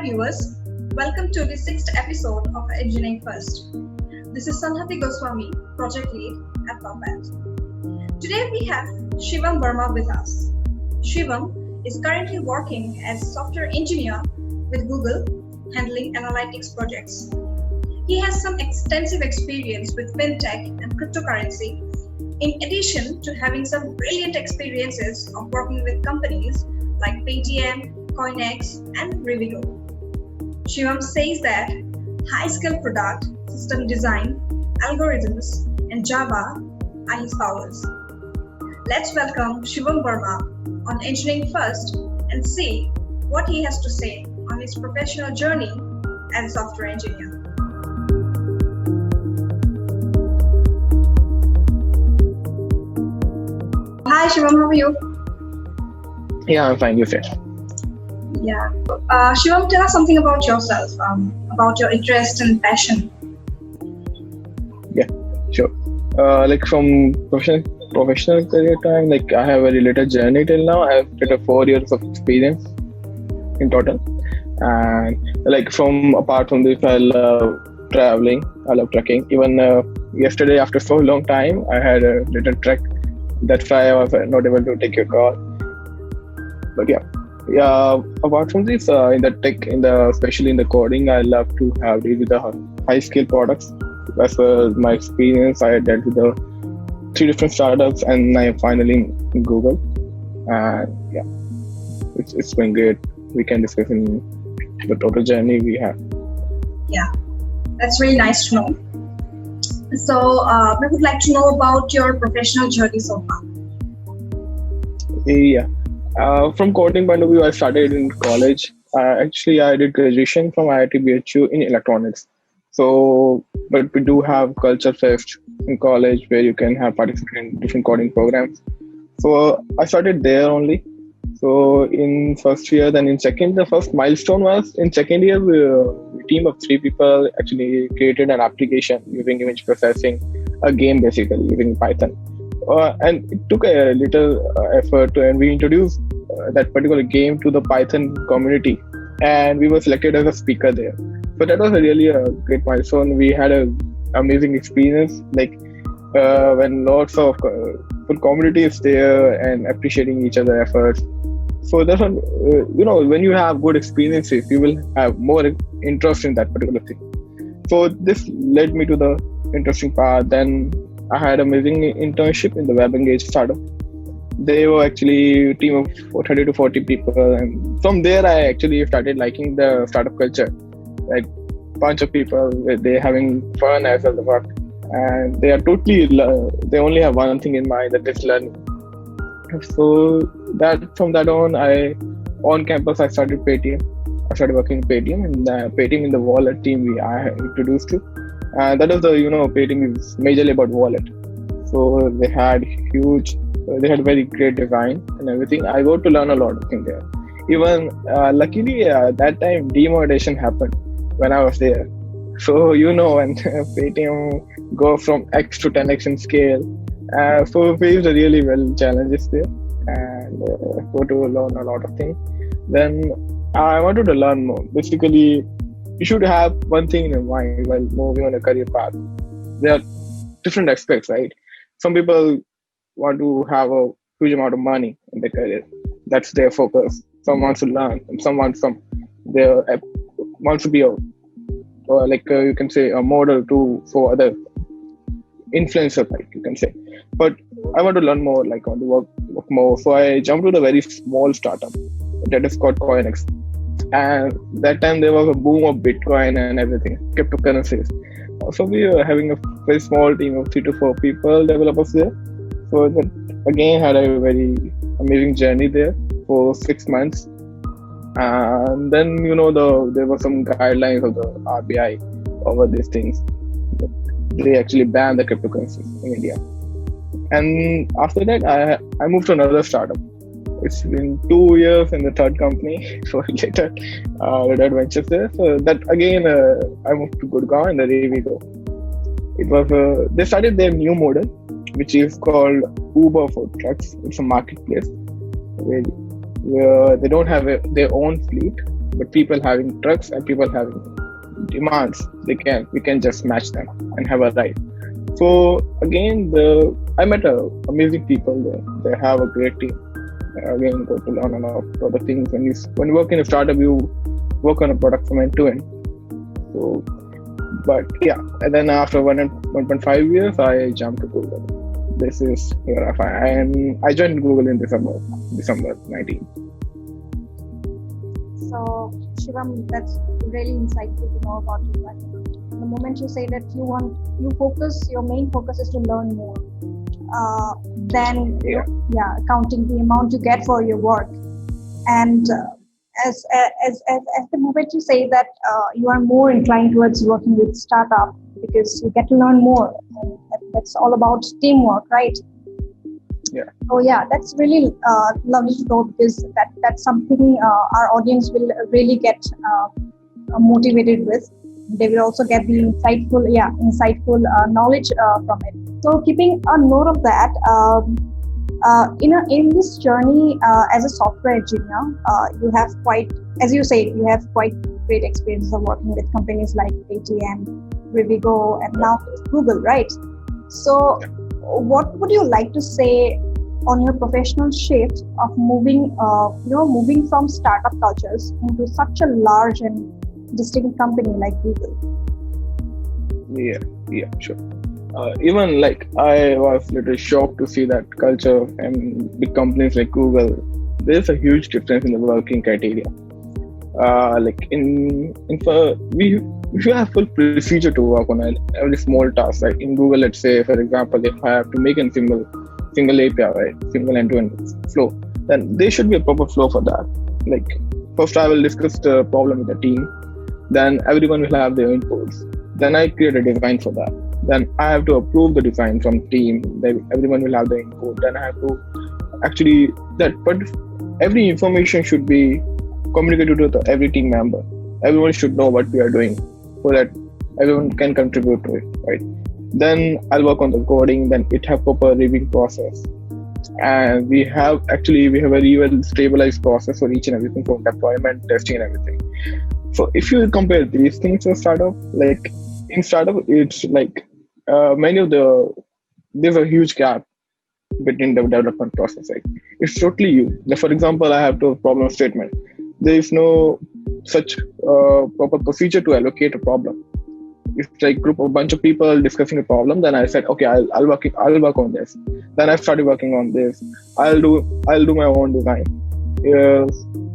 viewers, welcome to the sixth episode of Engg.First. This is Sanhati Goswami, project lead at Perfeth. Today we have Shivam Verma with us. Shivam is currently working as software engineer with Google, handling analytics projects. He has some extensive experience with fintech and cryptocurrency, in addition to having some brilliant experiences of working with companies like Paytm, CoinEx, and Rivigo. Shivam says that high-skill product, system design, algorithms, and Java are his powers. Let's welcome Shivam Verma on Engg.First and see what he has to say on his professional journey as a software engineer. Hi Shivam, how are you? Yeah, I'm fine. You said. Yeah. Shivam, tell us something about yourself, about your interest and passion. Yeah, sure. Like from professional career time, like I have a very little journey till now. I have got 4 years of experience in total, and like apart from this, I love traveling. I love trekking. Even yesterday, after so long time, I had a little trek. That's why I was not able to take your call. But yeah. Apart from this, in the tech, especially in the coding, I love to have deal with the high skill products. As my experience, I dealt with the 3 different startups, and I finally in Google. And yeah, it's been great. We can discuss in the total journey we have. Yeah, that's really nice to know. So, we would like to know about your professional journey so far. Yeah. From coding point of view, I started in college. Actually, I did graduation from IIT BHU in electronics. So, but we do have culture fest in college where you can have participate in different coding programs. So I started there only. So in first year, then in second, the first milestone was in second year, a team of 3 people actually created an application using image processing, a game basically using Python. And it took a little effort and we introduced that particular game to the Python community, and we were selected as a speaker there. So that was really a great milestone. We had an amazing experience, like when lots of full community is there and appreciating each other's efforts. So that's one, when you have good experiences, you will have more interest in that particular thing. So this led me to the interesting part. Then I had an amazing internship in the WebEngage startup. They were actually a team of 30 to 40 people. And from there, I actually started liking the startup culture. Like bunch of people, they're having fun as well as work. And they are they only have one thing in mind, that is learning. So from that on campus, I started Paytm. I started working in Paytm, and Paytm in the wallet team I introduced to. And that is Paytm is majorly about wallet. So they had very great design and everything. I got to learn a lot of things there. Even luckily that time demonetization happened when I was there. So when Paytm go from X to 10X in scale, so we faced really well challenges there and got to learn a lot of things. Then I wanted to learn more. Basically, you should have one thing in your mind while moving on a career path. There are different aspects, right? Some people want to have a huge amount of money in their career. That's their focus. Some wants to learn, and some wants to be you can say a model for other influencer, like you can say. But I want to learn more, like I want to work more. So I jumped to the very small startup that is called CoinEx. And that time there was a boom of Bitcoin and everything, cryptocurrencies. So we were having a very small team of 3 to 4 people, developers there. So that again had a very amazing journey there for 6 months. And then, there were some guidelines of the RBI over these things. They actually banned the cryptocurrencies in India. And after that, I moved to another startup. It's been 2 years in the third company, so later adventures there. So that again, I moved to Gurgaon in the Rivigo. It was they started their new model, which is called Uber for trucks. It's a marketplace where they don't have their own fleet. but people having trucks and people having demands, we can just match them and have a ride. So again, the I met amazing people there. They have a great team. Again, got to learn a lot of things. When you work in a startup, you work on a product from end to end. So, but yeah, and then after 1.5 years, I jumped to Google. This is where I find, and I joined Google in December 19. So, Shivam, that's really insightful to know about you. But the moment you say that your main focus is to learn more, then counting the amount you get for your work, and as the moment you say that you are more inclined towards working with startup because you get to learn more. That's all about teamwork, right? Yeah. Oh yeah, that's really lovely to know, because that's something our audience will really get motivated with. They will also get the insightful knowledge from it. So keeping a note of that, in this journey as a software engineer, you have quite, as you say, you have quite great experience of working with companies like ATM, Rivigo, and now Google, right? So what would you like to say on your professional shift of moving from startup cultures into such a large and distinct company like Google? Yeah, sure. Even like I was a little shocked to see that culture and big companies like Google. There's a huge difference in the working criteria. We have full procedure to work on every small task. Like in Google, let's say for example, if I have to make a single API, right, single end-to-end flow, then there should be a proper flow for that. Like first, I will discuss the problem with the team. Then everyone will have their inputs. Then I create a design for that. Then I have to approve the design from team. Then everyone will have the input. Then I have to but every information should be communicated to every team member. Everyone should know what we are doing so that everyone can contribute to it, right? Then I'll work on the coding. Then it have proper reviewing process, and we have a very well stabilized process for each and everything, from deployment, testing, and everything. So if you compare these things to startup, like in startup, it's like there's a huge gap between the development process. Like it's totally you. Like for example, I have to problem statement. There is no such proper procedure to allocate a problem. It's like a bunch of people discussing a problem. Then I said, okay, I'll work on this. Then I started working on this. I'll do my own design.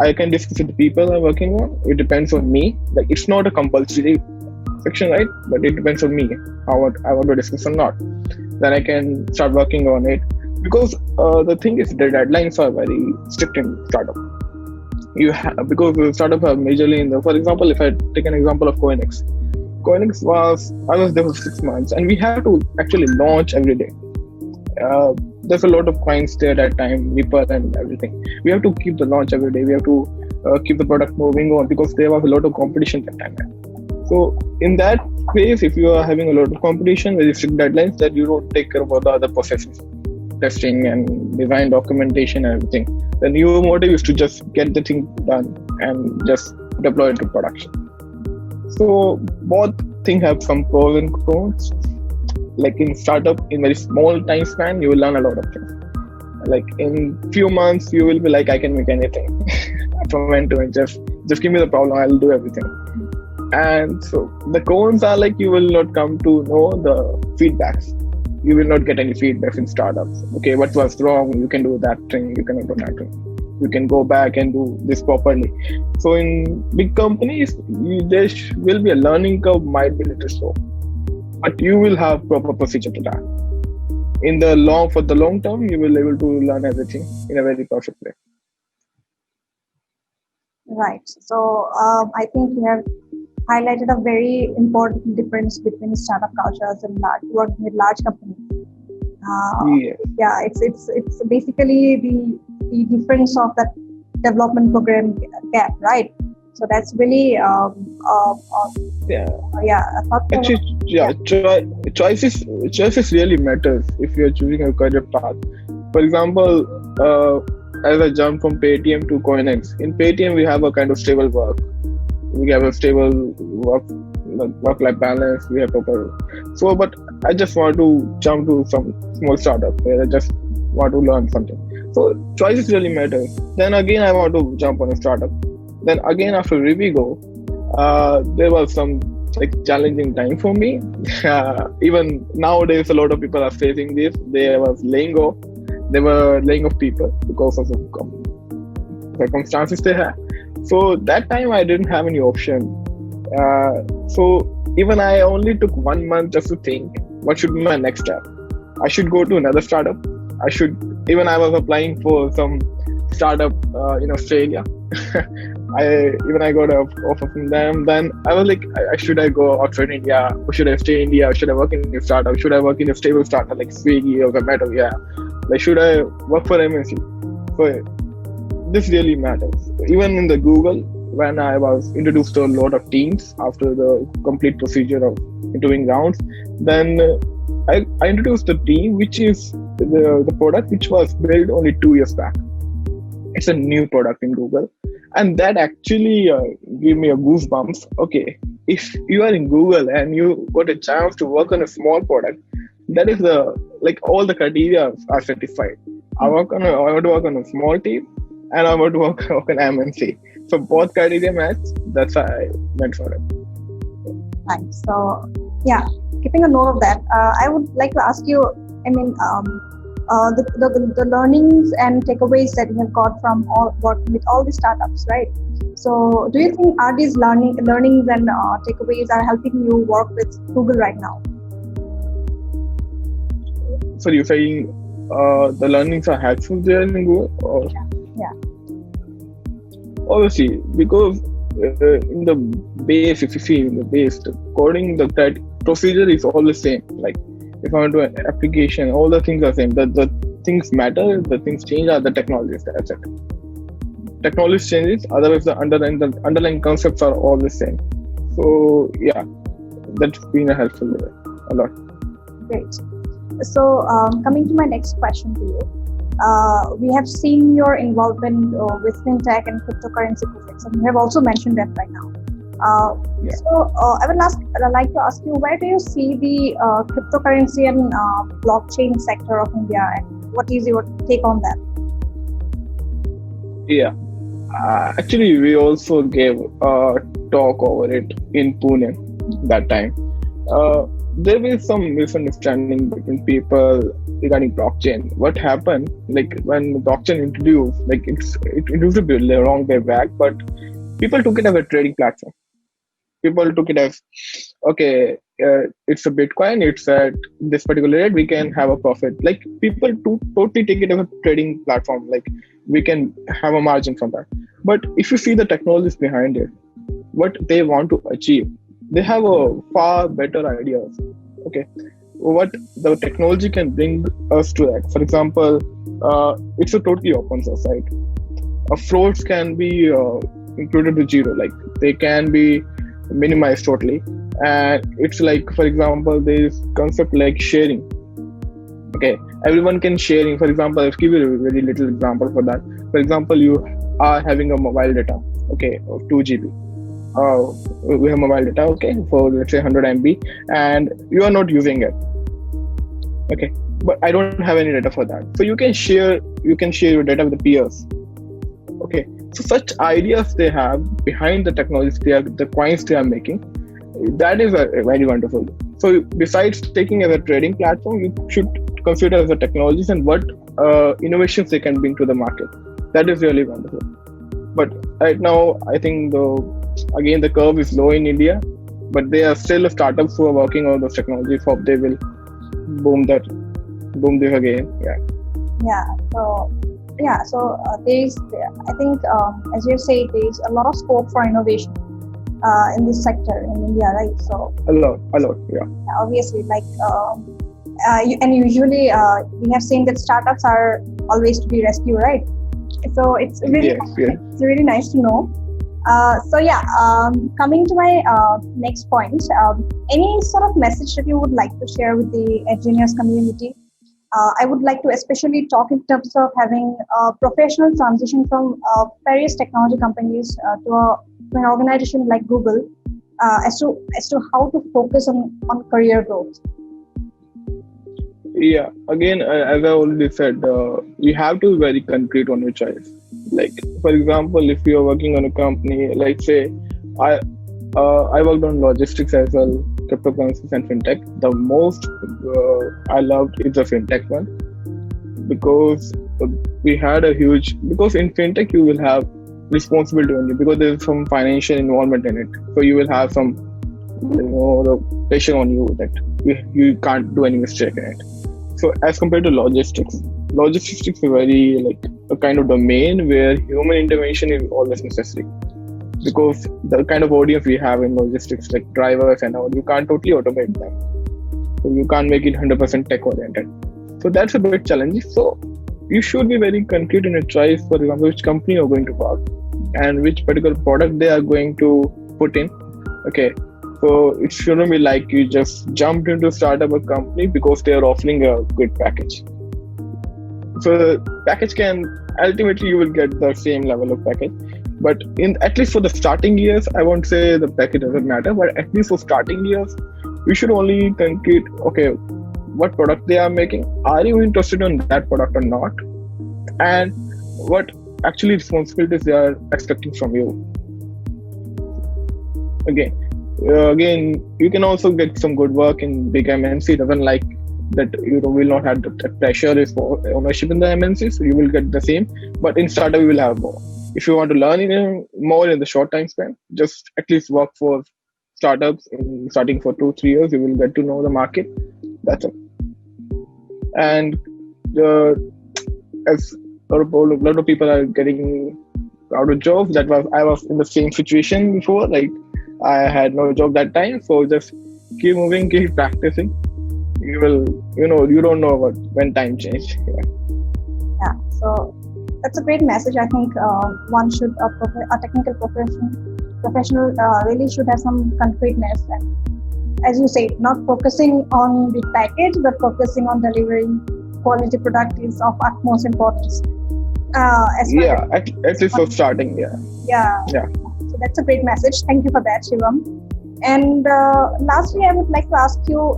I can discuss with the people I'm working on. It depends on me. Like it's not a compulsory section, right? But it depends on me how I want to discuss or not. Then I can start working on it, because the thing is the deadlines are very strict in startup. Because the startup are majorly for example, if I take an example of Coinex I was there for 6 months, and we have to actually launch every day. There's a lot of coins there that time, Nipper and everything. We have to keep the launch every day. We have to keep the product moving on, because there was a lot of competition that time. So in that phase, if you are having a lot of competition, very strict deadlines, that you don't take care of all the other processes, testing and design documentation and everything, then your motive is to just get the thing done and just deploy it to production. So both things have some pros and cons. Like in startup, in very small time span, you will learn a lot of things. Like in few months, you will be like, I can make anything from end to end. Just give me the problem, I'll do everything. And so the cons are like, you will not come to know the feedbacks. You will not get any feedbacks in startups. Okay, what was wrong? You can do that thing. You cannot do that thing. You can go back and do this properly. So in big companies, there will be a learning curve, might be a little slow, but you will have proper procedure to that. For the long term, you will be able to learn everything in a very perfect way. Right. So I think you have highlighted a very important difference between startup cultures and working with large companies. It's basically the difference of that development program gap, right? So that's really choices really matters if you're choosing a career path. For example, as I jumped from Paytm to CoinX, in Paytm we have a kind of stable work. We have a stable work-life balance. We have proper. So, but I just want to jump to some small startup where I just want to learn something. So choices really matter. Then again, I want to jump on a startup. Then again, after Rivigo, there was some like challenging time for me. Even nowadays, a lot of people are facing this. They was laying off. They were laying off people because of the circumstances they had. So that time I didn't have any option. So even I only took 1 month just to think what should be my next step. I should go to another startup. I was applying for some startup in Australia. I got an offer from them. Then I was like, should I go outside India? Or should I stay in India? Or should I work in a startup? Should I work in a stable startup like Swiggy or Zomato? Yeah. Like, should I work for MNC? So this really matters. Even in the Google, when I was introduced to a lot of teams after the complete procedure of interviewing rounds, then I introduced the team, which is the product which was built only 2 years back. It's a new product in Google, and that actually gave me a goosebumps. Okay, if you are in Google and you got a chance to work on a small product, that is all the criteria are satisfied. I want to work on a small team, and I want to work on MNC. So both criteria match. That's why I went for it. Nice. So yeah, keeping a note of that, I would like to ask you. I mean, the learnings and takeaways that you have got from working with all the startups, right? So do you think are these learnings and takeaways are helping you work with Google right now? So you're saying the learnings are helpful there in Google? Or? Yeah. Obviously, because in the base, if you see in the base, the coding, the procedure is all the same. Like if I want to do an application, all the things are same. The things matter, the things change are the technologies. That's it. Technology changes, otherwise the underlying concepts are all the same. So yeah, that's been helpful a lot. Great. So coming to my next question to you. We have seen your involvement with fintech and cryptocurrency projects, and you have also mentioned that right now. So I would like to ask you, where do you see the cryptocurrency and blockchain sector of India, and what is your take on that? Yeah, actually, we also gave a talk over it in Pune that time. There was some misunderstanding between people regarding blockchain. What happened, like when blockchain introduced, like it introduced a bit the wrong way back, but people took it as a trading platform. People took it as, okay, it's a Bitcoin, it's at this particular rate, we can have a profit. Like people totally take it as a trading platform, like we can have a margin from that. But if you see the technologies behind it, what they want to achieve, they have a far better ideas. Okay, what the technology can bring us to that. For example, it's a totally open source, right? Frauds can be included to zero, like they can be minimized totally. And it's like, for example, there is concept like sharing. Okay, everyone can sharing. For example, I'll give you a very little example for that. For example, you are having a mobile data, okay, of 2 GB. We have mobile data, okay, for let's say 100 MB, and you are not using it. Okay, but I don't have any data for that. So you can share your data with the peers. Okay, so such ideas they have behind the technologies, the coins they are making, that is very wonderful. So besides taking as a trading platform, you should consider as the technologies and what innovations they can bring to the market. That is really wonderful. But right now, I think the curve is low in India, but there are still startups who are working on those technologies. Hope they will boom this again. So there's, I think, as you say, there's a lot of scope for innovation in this sector in India, right? So a lot, yeah. Obviously, like, and usually we have seen that startups are always to be rescued, right? So it's really, it's really nice to know. Coming to my next point, any sort of message that you would like to share with the engineers community I would like to especially talk in terms of having a professional transition from various technology companies to an organization like Google, as to how to focus on career growth. Yeah, again, as I already said, you have to be very concrete on your choice. Like, for example, if you're working on a company, like say, I I worked on logistics as well, cryptocurrencies and fintech. The most I loved is the fintech one because we had a huge because in fintech you will have responsibility only because there's some financial involvement in it. So you will have some the pressure on you that you can't do any mistake in it. So as compared to logistics is very like a kind of domain where human intervention is always necessary because the kind of audience we have in logistics, like drivers and all, you can't totally automate them. So you can't make it 100% tech oriented. So that's a bit challenging. So you should be very concrete in your choice, for example, which company you're going to work and which particular product they are going to put in. Okay. So it shouldn't be like you just jumped into startup a company because they are offering a good package. So the package can ultimately you will get the same level of package. But in at least for the starting years, I won't say the package doesn't matter, but at least for starting years, you should only concrete, okay, what product they are making. Are you interested in that product or not? And what actually responsibilities they are expecting from you. Again, you can also get some good work in big MNC. Doesn't like that you will not have that pressure is for ownership in the MNC, so you will get the same. But in startup, you will have more. If you want to learn more in the short time span, just at least work for startups starting for 2-3 years. You will get to know the market. That's it. And as a lot of people are getting out of jobs, I was in the same situation before. Like I had no job that time, so just keep moving, keep practicing. You will, you don't know when time change. Yeah. So that's a great message. I think one should a technical professional really should have some concreteness, and as you say, not focusing on the package but focusing on delivering quality product is of utmost importance. At least for starting. Yeah. So that's a great message. Thank you for that, Shivam. And lastly, I would like to ask you,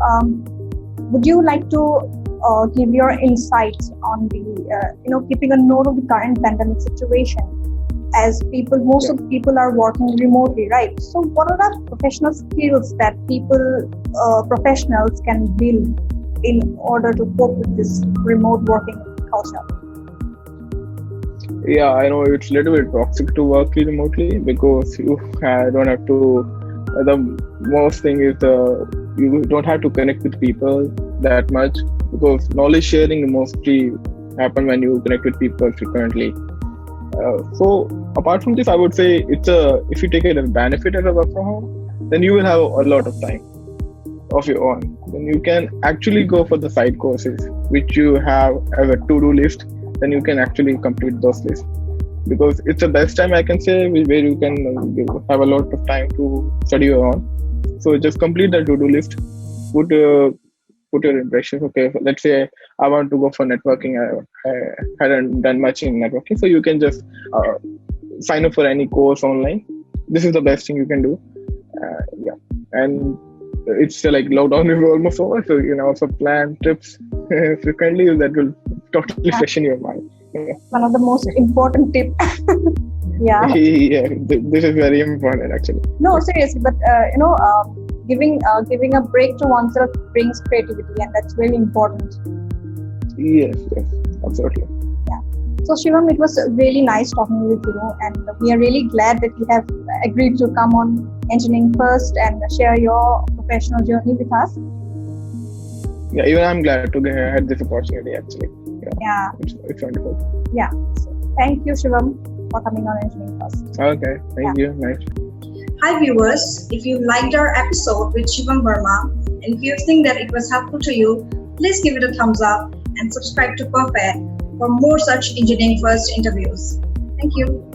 would you like to give your insights on the, keeping a note of the current pandemic situation, as most of the people are working remotely, right? So what are the professional skills that professionals can build in order to cope with this remote working culture? Yeah, I know it's a little bit toxic to work remotely because you don't have to. The most thing is you don't have to connect with people that much because knowledge sharing mostly happen when you connect with people frequently. So apart from this, I would say if you take it as a benefit as a work from home, then you will have a lot of time of your own. Then you can actually go for the side courses which you have as a to-do list. Then you can actually complete those lists because it's the best time I can say where you can have a lot of time to study your own. So just complete the to-do list. Put your impressions. Okay, let's say I want to go for networking. I hadn't done much in networking, so you can just sign up for any course online. This is the best thing you can do. And it's like lockdown is almost over, so you can also plan trips frequently. That will totally freshen your mind. Yeah. One of the most important tips. Yeah. This is very important actually. No, seriously, but giving a break to oneself brings creativity, and that's really important. Yes, absolutely. Yeah. So Shivam, it was really nice talking with you, and we are really glad that you have agreed to come on Engg.First and share your professional journey with us. Yeah, even I'm glad to had this opportunity actually. Yeah. It's wonderful. Yeah. So thank you, Shivam, for coming on Engg.First. Okay, thank you. Nice. Hi viewers, if you liked our episode with Shivam Verma and if you think that it was helpful to you, please give it a thumbs up and subscribe to Perfeth for more such Engg.First interviews. Thank you.